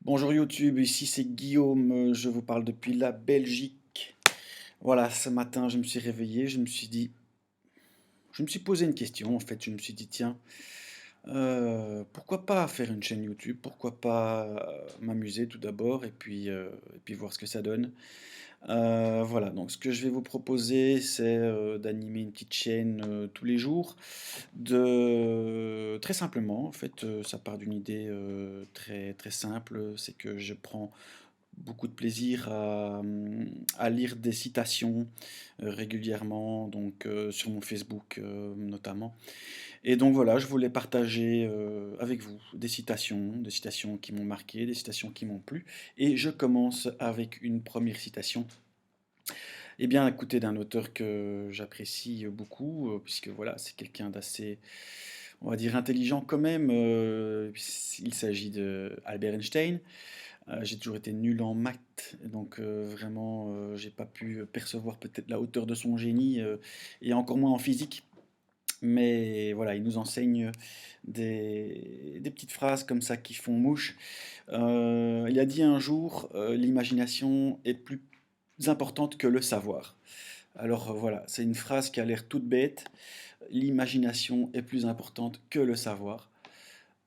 Bonjour YouTube, ici c'est Guillaume, je vous parle depuis la Belgique. Voilà, ce matin je me suis réveillé, je me suis posé une question en fait, je me suis dit tiens, pourquoi pas faire une chaîne YouTube, pourquoi pas m'amuser tout d'abord et puis voir ce que ça donne. Voilà, donc ce que je vais vous proposer c'est d'animer une petite chaîne tous les jours, très simplement en fait, ça part d'une idée très très simple, c'est que je prends beaucoup de plaisir à lire des citations régulièrement, donc sur mon Facebook notamment. Et donc voilà, je voulais partager avec vous des citations qui m'ont marqué, des citations qui m'ont plu. Et je commence avec une première citation. Eh bien, écoutez, d'un auteur que j'apprécie beaucoup, puisque voilà, c'est quelqu'un d'assez, on va dire, intelligent quand même. Il s'agit de Albert Einstein. J'ai toujours été nul en maths, donc vraiment, j'ai pas pu percevoir peut-être la hauteur de son génie, et encore moins en physique. Mais voilà, il nous enseigne des petites phrases comme ça qui font mouche. Il a dit un jour, l'imagination est plus importante que le savoir. Alors voilà, c'est une phrase qui a l'air toute bête. L'imagination est plus importante que le savoir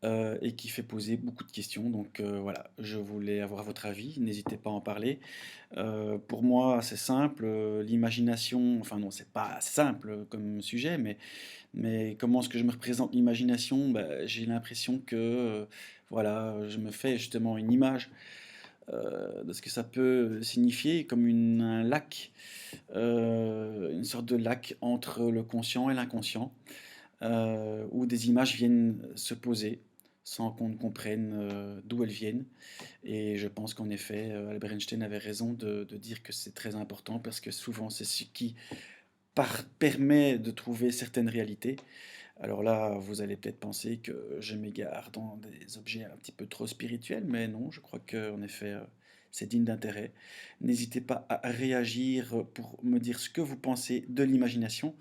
et qui fait poser beaucoup de questions. Donc voilà, je voulais avoir votre avis, n'hésitez pas à en parler. Pour moi, c'est simple, l'imagination, enfin non, c'est pas simple comme sujet, mais comment est-ce que je me représente l'imagination? Bah, j'ai l'impression que voilà, je me fais justement une image de ce que ça peut signifier, comme un lac, une sorte de lac entre le conscient et l'inconscient où des images viennent se poser sans qu'on ne comprenne d'où elles viennent. Et je pense qu'en effet, Albert Einstein avait raison de dire que c'est très important parce que souvent c'est ce qui permet de trouver certaines réalités. Alors là, vous allez peut-être penser que je m'égare dans des objets un petit peu trop spirituels, mais non, je crois qu'en effet, c'est digne d'intérêt. N'hésitez pas à réagir pour me dire ce que vous pensez de l'imagination.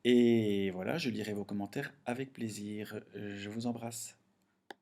Et voilà, je lirai vos commentaires avec plaisir. Je vous embrasse.